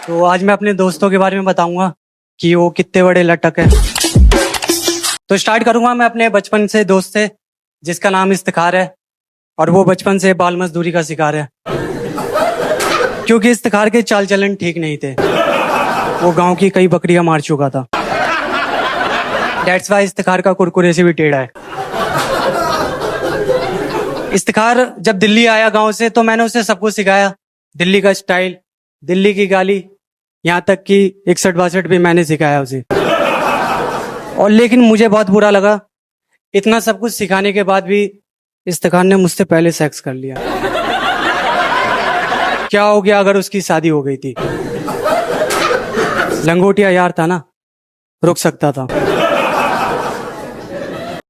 तो आज मैं अपने दोस्तों के बारे में बताऊंगा कि वो कितने बड़े लटक है। तो स्टार्ट करूंगा मैं अपने बचपन से दोस्त से, जिसका नाम इफ्तिखार है और वो बचपन से बाल मजदूरी का शिकार है, क्योंकि इफ्तिखार के चाल चलन ठीक नहीं थे। वो गांव की कई बकरियां मार चुका था। दैट्स वाई इफ्तिखार का कुरकुरे से भी टेढ़ा है। इफ्तिखार जब दिल्ली आया गांव से तो मैंने उसे सब कुछ सिखाया। दिल्ली का स्टाइल, दिल्ली की गाली, यहाँ तक कि 61-62 भी मैंने सिखाया उसे। और लेकिन मुझे बहुत बुरा लगा, इतना सब कुछ सिखाने के बाद भी इफ्तिखार ने मुझसे पहले सेक्स कर लिया। क्या हो गया अगर उसकी शादी हो गई थी? लंगोटिया यार था ना, रुक सकता था।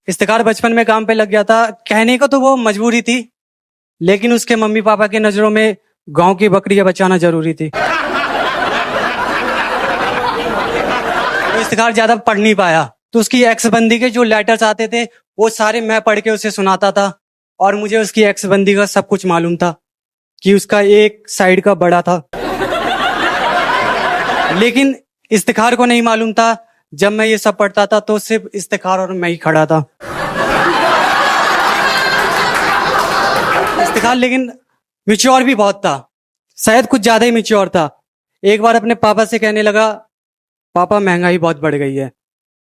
इफ्तिखार बचपन में काम पे लग गया था। कहने को तो वो मजबूरी थी, लेकिन उसके मम्मी पापा के नजरों में गांव की बकरियां बचाना जरूरी थी। तो इफ्तिखार ज्यादा पढ़ नहीं पाया, तो उसकी एक्स बंदी के जो लेटर्स आते थे वो सारे मैं पढ़ के उसे सुनाता था। और मुझे उसकी एक्स बंदी का सब कुछ मालूम था कि उसका एक साइड का बड़ा था। लेकिन इफ्तिखार को नहीं मालूम था, जब मैं ये सब पढ़ता था तो सिर्फ इफ्तिखार और मैं ही खड़ा था। इफ्तिखार लेकिन मिच्योर भी बहुत था, शायद कुछ ज्यादा ही मिच्योर था। एक बार अपने पापा से कहने लगा, पापा महंगाई बहुत बढ़ गई है,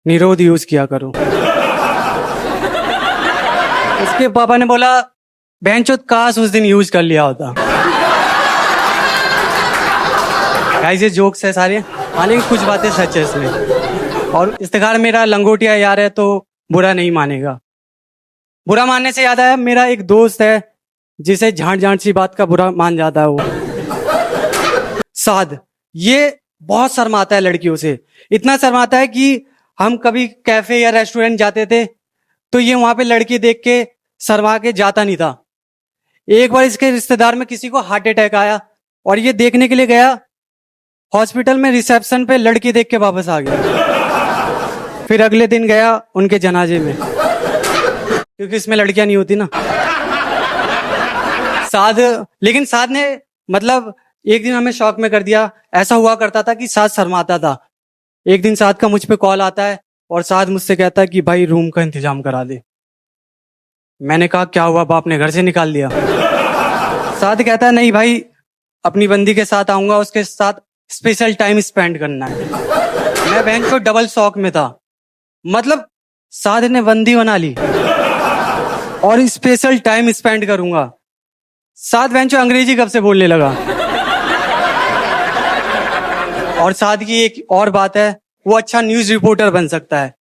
निरोध यूज किया करो। उसके पापा ने बोला, बहनचोद काश उस दिन यूज कर लिया होता। गाइस ये जोक्स है सारे, हालांकि कुछ बातें सच है इसमें। और इफ्तिखार मेरा लंगोटिया यार है तो बुरा नहीं मानेगा। बुरा मानने से याद आया, मेरा एक दोस्त है जिसे झांट झांट सी बात का बुरा मान जाता है वो, साद। ये बहुत शर्माता है लड़कियों से, इतना शर्माता है कि हम कभी कैफे या रेस्टोरेंट जाते थे तो ये वहां पे लड़की देख के शर्मा के जाता नहीं था। एक बार इसके रिश्तेदार में किसी को हार्ट अटैक आया और ये देखने के लिए गया हॉस्पिटल में, रिसेप्शन पे लड़की देख के वापस आ गया। फिर अगले दिन गया उनके जनाजे में, क्योंकि इसमें लड़कियां नहीं होती ना। साद, लेकिन साद ने मतलब एक दिन हमें शॉक में कर दिया। ऐसा हुआ करता था कि साद शर्माता था। एक दिन साद का मुझ पे कॉल आता है और साद मुझसे कहता है कि भाई रूम का इंतजाम करा दे। मैंने कहा क्या हुआ, बाप ने घर से निकाल दिया? साद कहता है नहीं भाई, अपनी बंदी के साथ आऊंगा, उसके साथ स्पेशल टाइम स्पेंड करना है। मैं बहन को डबल शॉक में था, मतलब साद ने बंदी बना ली और स्पेशल टाइम स्पेंड करूंगा। साद बहन जो अंग्रेजी कब से बोलने लगा। और साद की एक और बात है, वो अच्छा न्यूज रिपोर्टर बन सकता है,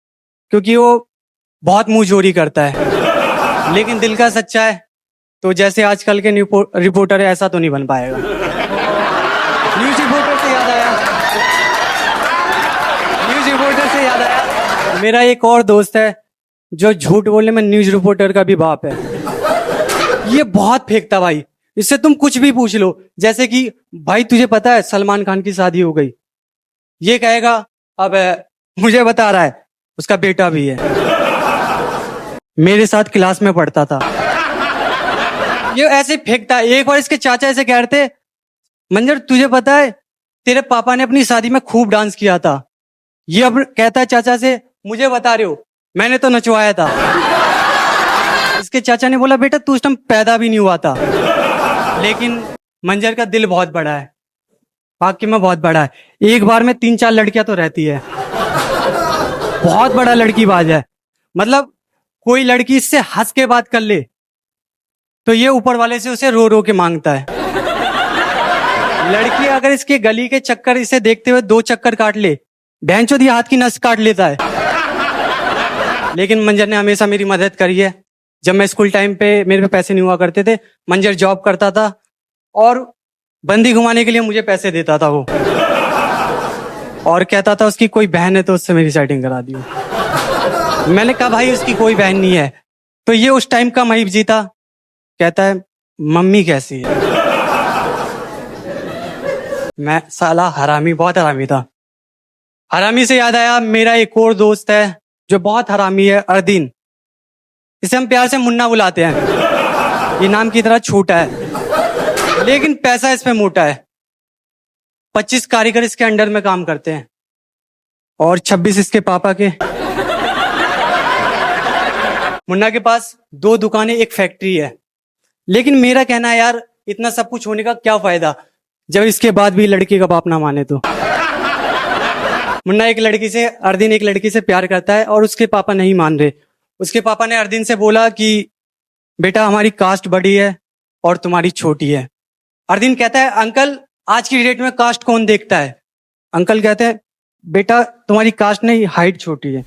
क्योंकि वो बहुत मुंह चोरी करता है, लेकिन दिल का सच्चा है। तो जैसे आजकल के रिपोर्टर है ऐसा तो नहीं बन पाएगा। न्यूज रिपोर्टर से याद आया, न्यूज रिपोर्टर से याद आया, मेरा एक और दोस्त है जो झूठ बोलने में न्यूज रिपोर्टर का भी बाप है। ये बहुत फेंकता भाई, इससे तुम कुछ भी पूछ लो, जैसे कि भाई तुझे पता है सलमान खान की शादी हो गई, ये कहेगा अब मुझे बता रहा है उसका बेटा भी है, मेरे साथ क्लास में पढ़ता था। ये ऐसे फेंकता है। एक बार इसके चाचा ऐसे कह रहे थे, मंजर तुझे पता है तेरे पापा ने अपनी शादी में खूब डांस किया था। ये अब कहता है चाचा से, मुझे बता रहे हो, मैंने तो नचवाया था। इसके चाचा ने बोला, बेटा तू उस टाइम पैदा भी नहीं हुआ था। लेकिन मंजर का दिल बहुत बड़ा है, वाकई में बहुत बड़ा है। एक बार में 3-4 लड़कियां तो रहती है, बहुत बड़ा लड़की बाज है। मतलब कोई लड़की इससे हंस के बात कर ले तो ये ऊपर वाले से उसे रो रो के मांगता है। लड़की अगर इसके गली के चक्कर इसे देखते हुए 2 चक्कर काट ले, बहनचोद हाथ की नस काट लेता है। लेकिन मंजर ने हमेशा मेरी मदद करी है। जब मैं स्कूल टाइम पे मेरे पे पैसे नहीं हुआ करते थे, मंजर जॉब करता था और बंदी घुमाने के लिए मुझे पैसे देता था वो, और कहता था उसकी कोई बहन है तो उससे मेरी सेटिंग करा दियो। मैंने कहा भाई उसकी कोई बहन नहीं है। तो ये उस टाइम का महीप जीता, कहता है मम्मी कैसी है। मैं साला हरामी, बहुत हरामी था। हरामी से याद आया, मेरा एक और दोस्त है जो बहुत हरामी है, अर्दीन। इसे हम प्यार से मुन्ना बुलाते हैं। ये नाम की तरह छोटा है, लेकिन पैसा इस पे मोटा है। 25 कारीगर इसके अंडर में काम करते हैं और 26 इसके पापा के। मुन्ना के पास 2 दुकानें, एक फैक्ट्री है। लेकिन मेरा कहना है यार, इतना सब कुछ होने का क्या फायदा जब इसके बाद भी लड़की का बाप ना माने तो। मुन्ना अर्दिन एक लड़की से प्यार करता है और उसके पापा नहीं मान रहे। उसके पापा ने अर्दिन से बोला कि बेटा हमारी कास्ट बड़ी है और तुम्हारी छोटी है। अर्दिन कहता है अंकल आज की डेट में कास्ट कौन देखता है। अंकल कहते हैं बेटा तुम्हारी कास्ट नहीं, हाइट छोटी है।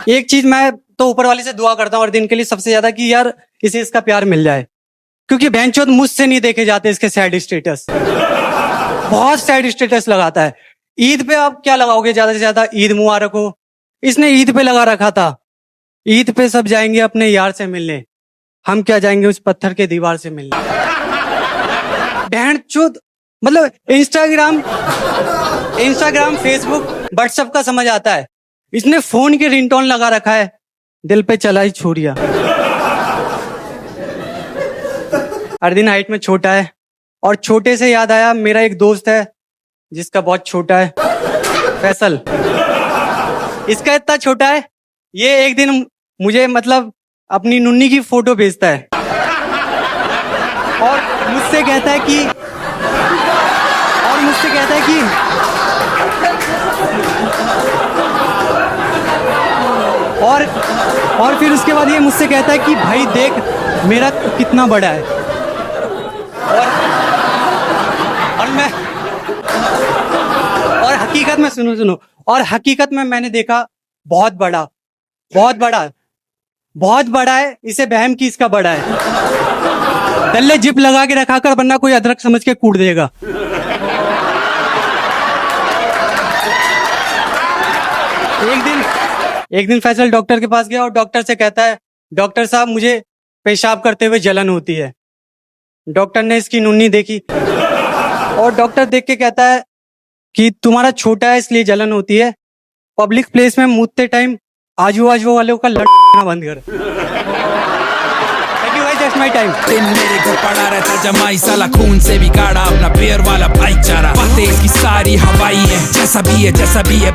एक चीज मैं तो ऊपर वाले से दुआ करता हूँ अर्दिन के लिए सबसे ज्यादा कि यार इसे इसका प्यार मिल जाए, क्योंकि बहनचोद मुझसे नहीं देखे जाते इसके सैड स्टेटस। बहुत सैड स्टेटस लगाता है। ईद पे आप क्या लगाओगे ज्यादा से ज्यादा, ईद मुबारक हो। इसने ईद पे लगा रखा था, ईद पे सब जाएंगे अपने यार से मिलने, हम क्या जाएंगे उस पत्थर के दीवार से मिलने। बहनचोद मतलब इंस्टाग्राम, फेसबुक, व्हाट्सएप का समझ आता है। इसने फोन के रिंगटोन लगा रखा है, दिल पे चला ही छोड़िया। अर्दिन हाइट में छोटा है और छोटे से याद आया, मेरा एक दोस्त है जिसका बहुत छोटा है, फैसल। इसका इतना छोटा है, ये एक दिन मुझे मतलब अपनी नुन्नी की फोटो भेजता है और मुझसे कहता है कि और फिर उसके बाद ये मुझसे कहता है कि भाई देख मेरा कितना बड़ा है। और हकीकत में सुनो और हकीकत में मैंने देखा बहुत बड़ा है। इसे बहम की इसका बड़ा है। दल्ले जिप लगा के रखा कर, वरना कोई अदरक समझ के कूट देगा। एक दिन फैसल डॉक्टर के पास गया और डॉक्टर से कहता है डॉक्टर साहब मुझे पेशाब करते हुए जलन होती है। डॉक्टर ने इसकी नुन्नी देखी और डॉक्टर देख के कहता है कि तुम्हारा छोटा है इसलिए जलन होती है, पब्लिक प्लेस में मूतते टाइम आजू बाजू वालों का लड़ना बंद कर। थैंक यू भाई, जस्ट माय टाइम। मेरे घर पड़ा रहता जमाई, साला खून से भी गाड़ा अपना पैर वाला भाईचारा। बातें इसकी सारी हवाई है, जैसा भी है